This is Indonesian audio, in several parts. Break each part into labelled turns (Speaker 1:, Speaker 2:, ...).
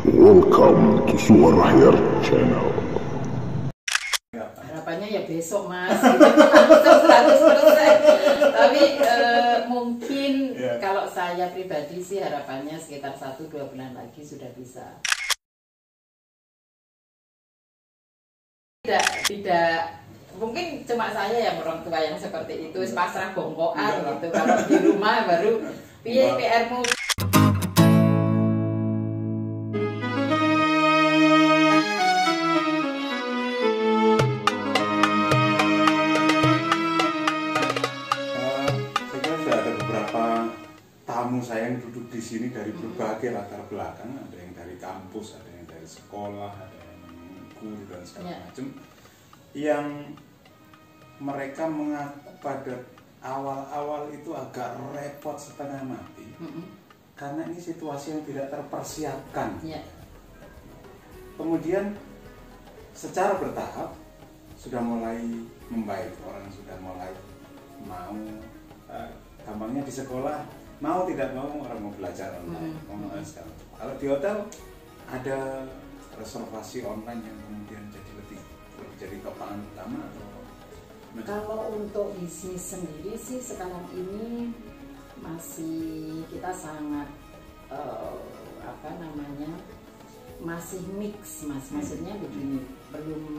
Speaker 1: Welcome to Suara Hair Channel.
Speaker 2: Harapannya ya besok mas, langsung 100%. Tapi mungkin kalau saya pribadi sih harapannya sekitar 1-2 bulan lagi sudah bisa. Tidak, mungkin cuma saya yang orang tua yang seperti itu, pasrah bongkoan gitu. Kalau di rumah baru PR-mu.
Speaker 3: Tamu saya yang duduk di sini dari berbagai latar belakang, ada yang dari kampus, ada yang dari sekolah, ada yang guru dan segala macam, yang mereka mengaku pada awal-awal itu agak repot setengah mati karena ini situasi yang tidak terpersiapkan. Kemudian secara bertahap sudah mulai membaik, orang sudah mulai mau, gampangnya di sekolah mau tidak mau orang mau belajar online, Kalau di hotel ada reservasi online yang kemudian jadi topangan utama atau?
Speaker 2: Kalau untuk bisnis sendiri sih sekarang ini masih kita sangat masih mix mas, maksudnya begini,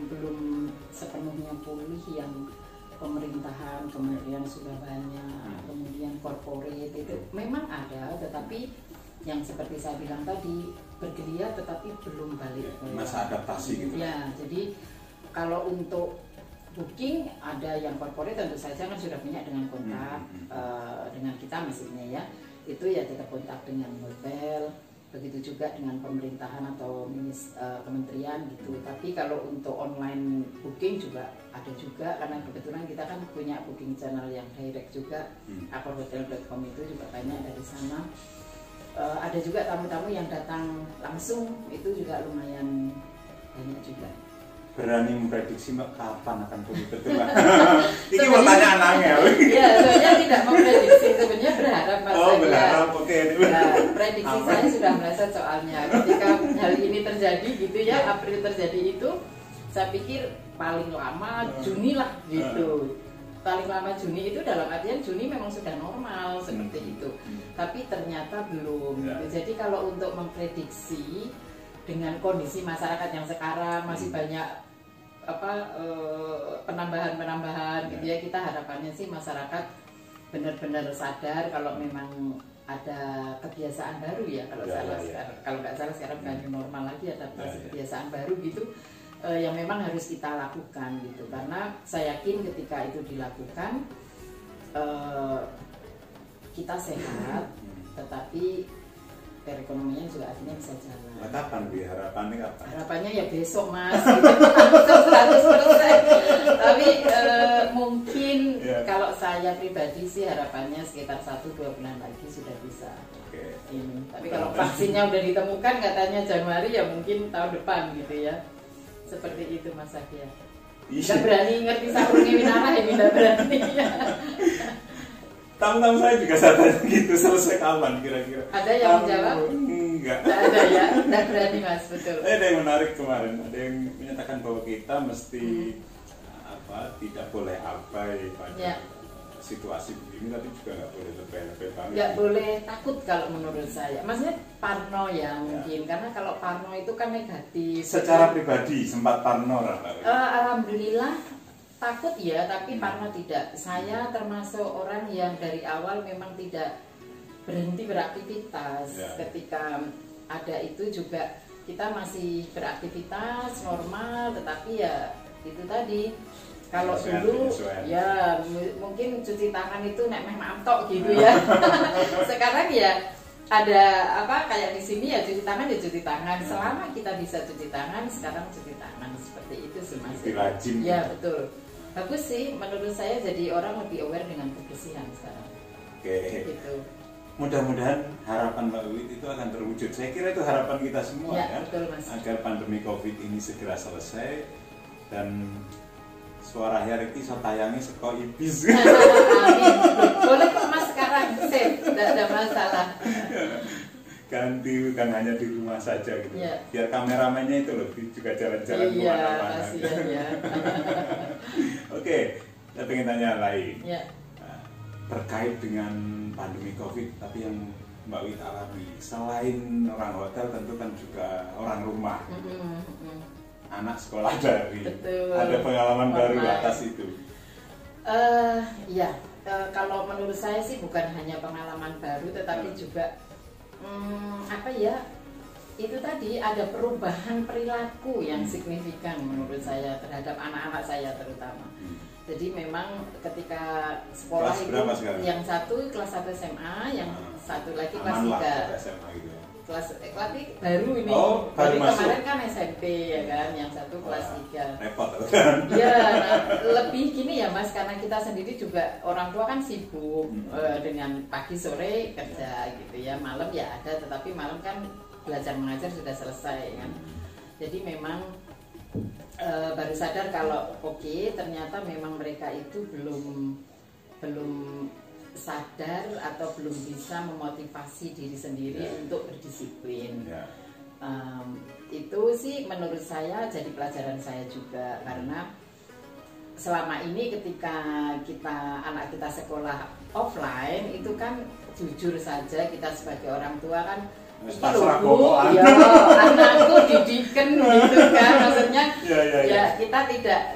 Speaker 2: belum sepenuhnya pulih yang pemerintahan, kemudian sudah banyak, kemudian corporate itu memang ada, tetapi yang seperti saya bilang tadi bergeliat tetapi belum balik.
Speaker 3: Masa adaptasi gitu.
Speaker 2: Ya, jadi kalau untuk booking ada yang corporate tentu saja kan sudah punya dengan kontak dengan kita maksudnya ya, itu ya tetap kontak dengan hotel. Begitu juga dengan pemerintahan atau kementerian gitu. Tapi kalau untuk online booking juga ada juga, karena kebetulan kita kan punya booking channel yang direct juga, akorhotel.com itu juga banyak dari sana. Ada juga tamu-tamu yang datang langsung, itu juga lumayan banyak juga.
Speaker 3: Berani memprediksi Mbak kapan akan pulih betul? Ini pertanyaan angel.
Speaker 2: Ya, sebenarnya tidak memprediksi, sebenarnya berharap Mas.
Speaker 3: Berharap, oke.
Speaker 2: Nah, prediksi saya sudah meleset soalnya. Ketika hal ini terjadi gitu ya, April terjadi itu, saya pikir paling lama Juni lah gitu. Paling lama Juni itu dalam artian Juni memang sudah normal seperti itu. Tapi ternyata belum. Gitu. Jadi kalau untuk memprediksi dengan kondisi masyarakat yang sekarang masih banyak penambahan gitu ya, kita harapannya sih masyarakat benar-benar sadar kalau memang ada kebiasaan baru ya, kalau nggak salah sekarang bukan normal lagi, ada kebiasaan baru gitu yang memang harus kita lakukan gitu, karena saya yakin ketika itu dilakukan kita sehat tetapi perekonomian juga akhirnya bisa jalan.
Speaker 3: Kapan harapannya kapan?
Speaker 2: Harapannya ya besok mas, langsung 100%. Tapi mungkin kalau saya pribadi sih harapannya sekitar 1-2 bulan lagi sudah bisa. Ini. Tapi kalau vaksinnya udah ditemukan katanya Januari ya mungkin tahun depan gitu ya. Seperti itu Mas Akia. Nggak berani ngerti sarungnya winarah ini, nggak berani.
Speaker 3: Tamu-tamu saya juga sadar gitu, selesai kapan kira-kira?
Speaker 2: Ada yang menjawab?
Speaker 3: Enggak.
Speaker 2: Nggak ada ya, nggak berani mas, betul.
Speaker 3: Ada yang menarik kemarin, ada yang menyatakan bahwa kita mesti tidak boleh abai pada situasi begini, tapi juga nggak boleh lebay-lebay banget.
Speaker 2: Nggak boleh takut kalau menurut saya, maksudnya parno ya mungkin, karena kalau parno itu kan negatif.
Speaker 3: Secara pribadi sempat parno Raka?
Speaker 2: Alhamdulillah. Takut ya, tapi parno tidak. Saya termasuk orang yang dari awal memang tidak berhenti beraktivitas. Ketika ada itu juga kita masih beraktivitas normal, tetapi ya itu tadi. Kalau dulu ya mungkin cuci tangan itu nek meh mantok gitu ya. Sekarang ya ada kayak di sini ya cuci tangan. Selama kita bisa cuci tangan, sekarang cuci tangan seperti itu sih Mas.
Speaker 3: Rajin.
Speaker 2: Ya betul. Bagus sih, menurut saya jadi orang lebih aware dengan kebersihan sekarang. Gitu.
Speaker 3: Mudah-mudahan harapan Mbak Wiwit itu akan terwujud. Saya kira itu harapan kita semua ya,
Speaker 2: betul, Mas.
Speaker 3: Agar pandemi COVID ini segera selesai dan Suara Hair iki iso tayangi saka Ibis.
Speaker 2: Amin. Boleh kok Mas sekarang, sip, tidak ada masalah.
Speaker 3: ganti bukan hanya di rumah saja gitu.
Speaker 2: Ya.
Speaker 3: Biar kameramennya itu loh juga jalan-jalan
Speaker 2: Iya,
Speaker 3: kemana-mana.
Speaker 2: kasihan ya.
Speaker 3: Oke, saya pengen tanya lain.
Speaker 2: Ya.
Speaker 3: Nah, terkait dengan pandemi COVID, tapi yang Mbak Wit alami selain orang hotel tentu kan juga orang rumah. Anak sekolah dari.
Speaker 2: Betul.
Speaker 3: Ada pengalaman baru
Speaker 2: Online.
Speaker 3: atas itu.
Speaker 2: Ya, kalau menurut saya sih bukan hanya pengalaman baru, tetapi juga apa ya? Itu tadi ada perubahan perilaku yang signifikan menurut saya terhadap anak-anak saya terutama. Jadi memang ketika sekolah
Speaker 3: Kelas
Speaker 2: itu
Speaker 3: berapa sekarang?
Speaker 2: yang satu kelas 1 SMA, yang satu lagi kelas
Speaker 3: Aman lah
Speaker 2: 3.
Speaker 3: ke SMA gitu ya.
Speaker 2: Kelas tapi baru ini.
Speaker 3: Oh, baru
Speaker 2: Jadi
Speaker 3: masuk.
Speaker 2: kemarin kan SMP ya kan, yang satu kelas 3.
Speaker 3: Repot kan?
Speaker 2: Ya, nah, lebih gini ya Mas, karena kita sendiri juga orang tua kan sibuk dengan pagi sore kerja gitu ya, malam ya ada, tetapi malam kan belajar mengajar sudah selesai kan. Jadi memang baru sadar kalau ternyata memang mereka itu belum sadar atau belum bisa memotivasi diri sendiri untuk berdisiplin. Itu sih menurut saya jadi pelajaran saya juga, karena selama ini ketika anak kita sekolah offline itu kan jujur saja kita sebagai orang tua kan
Speaker 3: pasrah
Speaker 2: Bu,
Speaker 3: bokokan.
Speaker 2: ya anakku didiken gitu kan, maksudnya ya kita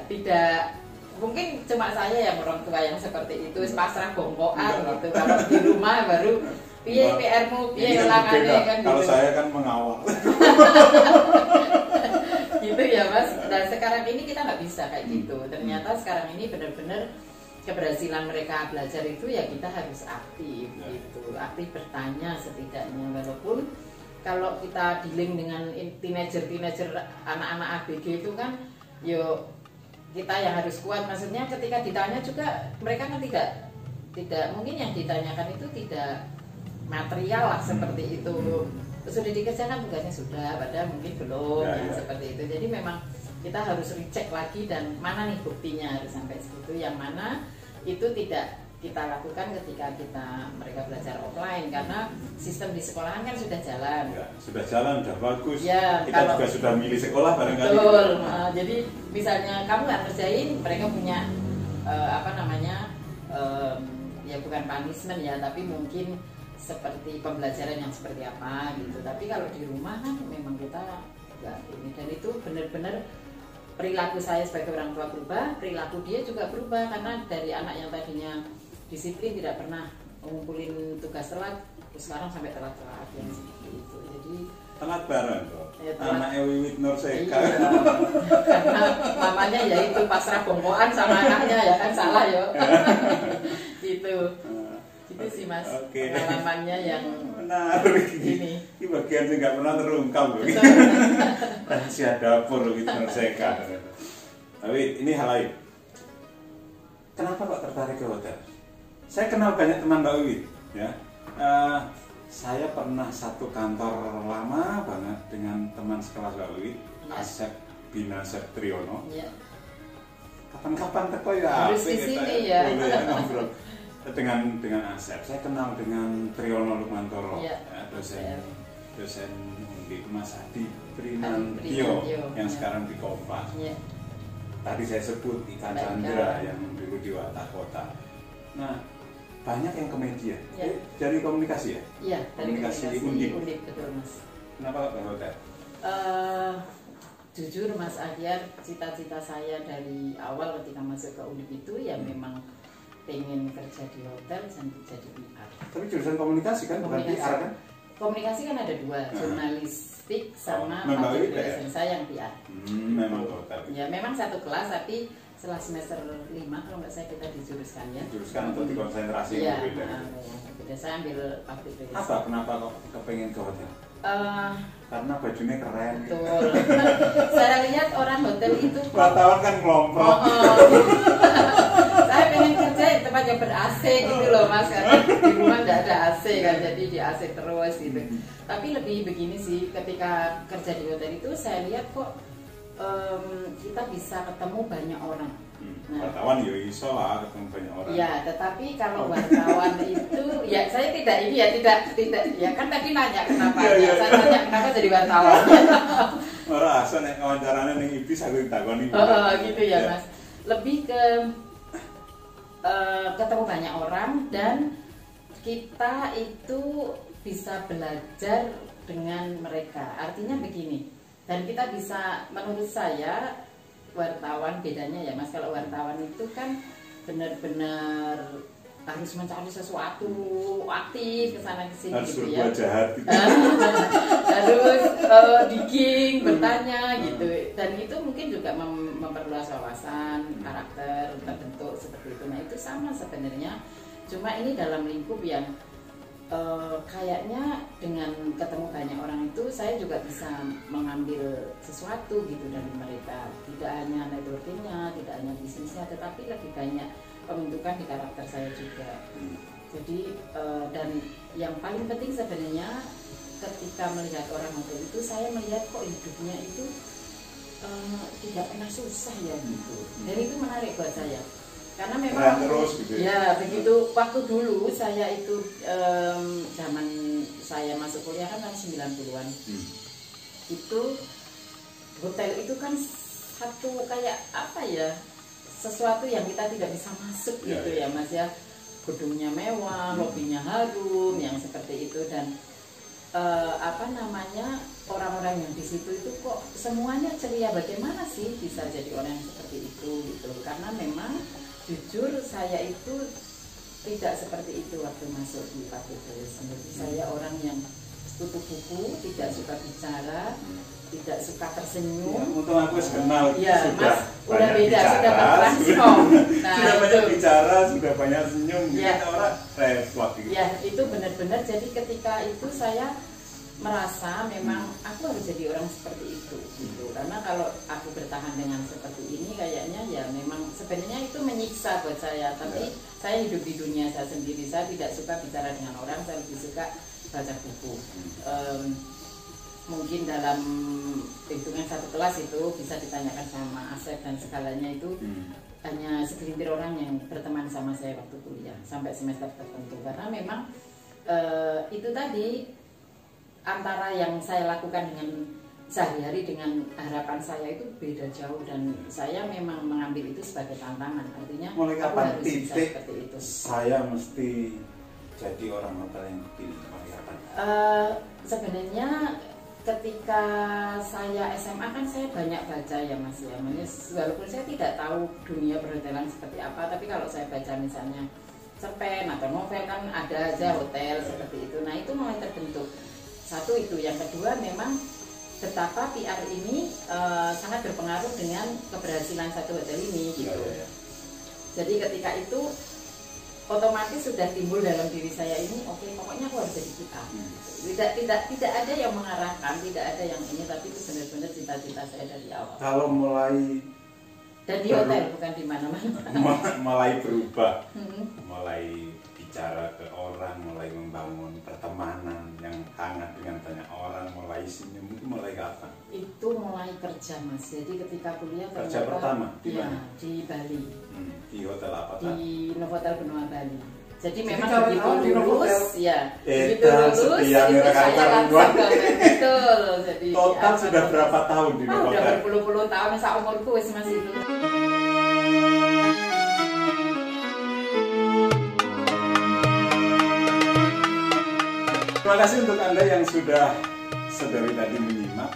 Speaker 2: tidak mungkin cuma saya yang orang tua yang seperti itu pasrah bongkoan gitu. Kalau di rumah baru piye PR-mu, piye ulangannya kan gitu.
Speaker 3: Kalau saya kan mengawal.
Speaker 2: Gitu ya Mas. Dan sekarang ini kita nggak bisa kayak gitu. Ternyata sekarang ini benar-benar keberhasilan mereka belajar itu ya kita harus aktif gitu. Aktif bertanya setidaknya, walaupun kalau kita dealing dengan teenager anak-anak ABG itu kan kita yang harus kuat, maksudnya ketika ditanya juga mereka kan tidak mungkin yang ditanyakan itu tidak material lah seperti itu. Sudah dikerjakan tugasnya sudah, padahal mungkin belum seperti itu. Jadi memang kita harus recheck lagi dan mana nih buktinya harus sampai situ, yang mana itu tidak kita lakukan ketika mereka belajar offline, karena sistem di sekolahan kan sudah jalan.
Speaker 3: Sudah jalan, sudah bagus.
Speaker 2: Ya,
Speaker 3: kita juga sudah milih sekolah barangkali.
Speaker 2: Betul. Jadi misalnya kamu nggak ngerjain, mereka punya ya bukan punishment ya, tapi mungkin seperti pembelajaran yang seperti apa gitu. Tapi kalau di rumah kan memang kita nggak ini, dan itu benar-benar perilaku saya sebagai orang tua berubah, perilaku dia juga berubah, karena dari anak yang tadinya disiplin tidak pernah ngumpulin tugas telat, terus sekarang sampai telat-telat yang seperti itu. Jadi
Speaker 3: telat bareng kok.
Speaker 2: Ya,
Speaker 3: Anak Wiwit Nurseka.
Speaker 2: Iya, karena mamanya ya itu pasrah bongkoan sama anaknya ya kan, salah ya. Gitu. Itu sih Mas, pengalamannya yang
Speaker 3: menarik
Speaker 2: ini.
Speaker 3: Ini bagian yang nggak pernah terungkap loh. Rahasia dapur gitu Nurseka. Tapi ini hal lain. Kenapa kok tertarik ke hotel? Saya kenal banyak teman Mbak Wiwit, ya. Saya pernah satu kantor lama banget dengan teman sekelas Mbak Wiwit, Asep Bina Septriono. Kapan-kapan teko ya.
Speaker 2: Harus di sini ya.
Speaker 3: Ngobrol dengan Asep. Saya kenal dengan Triono Lukmantoro, dosen di Mas Adi Prinantio yang sekarang di Kompas. Tadi saya sebut Ikan Chandra yang dulu di Watak Kota. Nah, banyak yang ke media. Dari komunikasi ya?
Speaker 2: Iya, dari
Speaker 3: komunikasi
Speaker 2: Undip, betul Mas.
Speaker 3: Kenapa ke hotel?
Speaker 2: Jujur Mas Ahyar, cita-cita saya dari awal ketika masuk ke Undip itu ya memang pengen kerja di hotel dan jadi PR.
Speaker 3: Tapi jurusan komunikasi kan, bukan PR kan?
Speaker 2: Komunikasi kan ada dua, jurnalistik sama public relations. Saya yang PR.
Speaker 3: Memang hotel.
Speaker 2: Ya memang satu kelas, tapi setelah semester 5 kalau nggak saya kita dijuruskan ya.
Speaker 3: Dijuruskan untuk dikonsentrasi
Speaker 2: ya,
Speaker 3: berbeda.
Speaker 2: Beda. Saya ambil public relations.
Speaker 3: Apa? Kenapa kok kepengen ke hotel? Karena bajunya keren.
Speaker 2: Betul. Saya lihat orang hotel itu
Speaker 3: wartawan kan ngelomprok.
Speaker 2: Saya pengen kerja di tempat yang ber-AC gitu loh Mas, karena di rumah nggak ada AC kan, jadi di AC terus gitu. Tapi lebih begini sih, ketika kerja di hotel itu saya lihat kok kita bisa ketemu banyak orang.
Speaker 3: Nah, wartawan ya iso lah ketemu banyak orang.
Speaker 2: Ya, tetapi kalau wartawan itu ya saya tidak ini ya tidak ya kan tadi nanya kenapa ya, saya tanya kenapa jadi wartawan.
Speaker 3: Ora asa nek wawancarane ning IBIS aku ditakoni.
Speaker 2: Gitu ya, Mas. Lebih ke ketemu banyak orang dan kita itu bisa belajar dengan mereka. Artinya begini. Dan kita bisa, menurut saya wartawan bedanya ya Mas, kalau wartawan itu kan benar-benar harus mencari sesuatu, aktif kesana kesini gitu ya.
Speaker 3: Harus berbuat jahat gitu.
Speaker 2: Harus digging, bertanya gitu. Dan itu mungkin juga memperluas wawasan, karakter terbentuk seperti itu. Nah itu sama sebenarnya. Cuma ini dalam lingkup yang kayaknya dengan ketemu banyak orang itu saya juga bisa mengambil sesuatu gitu dari mereka. Tidak hanya networkingnya, tidak hanya bisnisnya, tetapi lebih banyak pembentukan di karakter saya juga. Jadi dan yang paling penting sebenarnya ketika melihat orang itu saya melihat kok hidupnya itu tidak pernah susah ya gitu. Dan itu menarik buat saya. Karena memang
Speaker 3: terus gitu
Speaker 2: ya begitu waktu dulu saya itu zaman saya masuk kuliah kan tahun 90-an. Itu hotel itu kan satu kayak apa ya, sesuatu yang kita tidak bisa masuk gitu ya Mas ya. Gedungnya mewah, lobinya harum yang seperti itu dan orang-orang yang di situ itu kok semuanya ceria, bagaimana sih bisa jadi orang yang seperti itu gitu. Karena memang jujur saya itu tidak seperti itu waktu masuk di Fakultas. Saya orang yang tutup buku, tidak suka bicara, tidak suka tersenyum.
Speaker 3: Ya, untung aku kenal
Speaker 2: ya,
Speaker 3: sudah
Speaker 2: Mas, udah beda,
Speaker 3: bicara,
Speaker 2: sudah bertransform. Nah,
Speaker 3: sudah banyak bicara, sudah banyak senyum,
Speaker 2: ya,
Speaker 3: gitu, orang repot gitu.
Speaker 2: Ya, itu benar-benar. Jadi ketika itu saya merasa memang aku harus jadi orang seperti itu gitu. Karena kalau aku bertahan dengan seperti ini kayaknya ya memang sebenarnya itu menyiksa buat saya. Tapi saya hidup di dunia saya sendiri, saya tidak suka bicara dengan orang, saya lebih suka baca buku. Mungkin dalam hitungan satu kelas itu bisa ditanyakan sama Asep dan segalanya itu hanya segelintir orang yang berteman sama saya waktu kuliah sampai semester tertentu. Karena memang itu tadi antara yang saya lakukan dengan sehari-hari dengan harapan saya itu beda jauh dan saya memang mengambil itu sebagai tantangan. Artinya
Speaker 3: mulai kapan titik
Speaker 2: itu
Speaker 3: saya mesti jadi orang hotel yang dipilih? Mulai kapan?
Speaker 2: Sebenarnya ketika saya SMA kan saya banyak baca ya Mas ya. Walaupun saya tidak tahu dunia perhotelan seperti apa, tapi kalau saya baca misalnya cerpen atau novel kan ada aja hotel seperti itu. Nah itu mulai terbentuk. Satu itu, yang kedua memang betapa PR ini sangat berpengaruh dengan keberhasilan satu hotel ini gitu. Jadi ketika itu otomatis sudah timbul dalam diri saya ini, oke, pokoknya aku harus jadi PR. Tidak ada yang mengarahkan, tidak ada yang ini, tapi itu benar-benar cita-cita saya dari awal.
Speaker 3: Kalau mulai
Speaker 2: dan di hotel bukan di mana-mana.
Speaker 3: Mulai berubah, mulai bicara ke orang, mulai membangun pertemanan yang hangat dengan banyak orang, mulai senyum, itu mulai kapan? Itu
Speaker 2: mulai kerja Mas. Jadi ketika kuliah
Speaker 3: kerja pertama di mana?
Speaker 2: Di Bali.
Speaker 3: Di hotel apa?
Speaker 2: Di Novotel Benua Bali. Jadi memang
Speaker 3: begitu
Speaker 2: lulus, ya.
Speaker 3: Begitu lulus, itu saya langsung
Speaker 2: betul. Jadi
Speaker 3: total sudah berapa tahun di Novotel?
Speaker 2: Udah berpuluh-puluh tahun, seumurku wis Mas itu.
Speaker 3: Terima kasih untuk Anda yang sudah sedari tadi menyimak.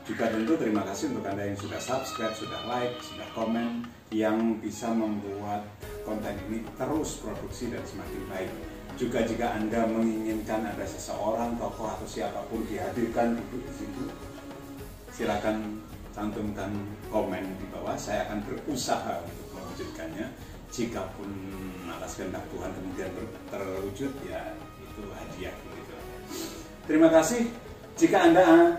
Speaker 3: Juga tentu terima kasih untuk Anda yang sudah subscribe, sudah like, sudah komen, yang bisa membuat konten ini terus produksi dan semakin baik. Juga jika Anda menginginkan ada seseorang, tokoh atau siapapun dihadirkan duduk di situ, silakan cantumkan komen di bawah. Saya akan berusaha untuk mewujudkannya. Jikapun atas kehendak Tuhan kemudian terwujud, ya itu hadiah. Terima kasih. Jika Anda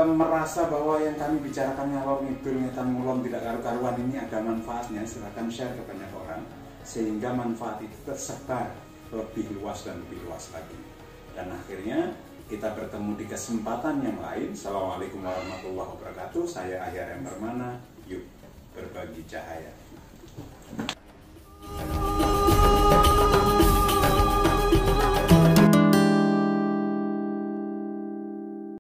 Speaker 3: merasa bahwa yang kami bicarakan ngalor ngidul ngetan ngulon tidak karu-karuan ini ada manfaatnya, silakan share ke banyak orang sehingga manfaat itu tersebar lebih luas dan lebih luas lagi. Dan akhirnya kita bertemu di kesempatan yang lain. Assalamualaikum warahmatullahi wabarakatuh. Saya Ahyar M. Permana. Yuk berbagi cahaya.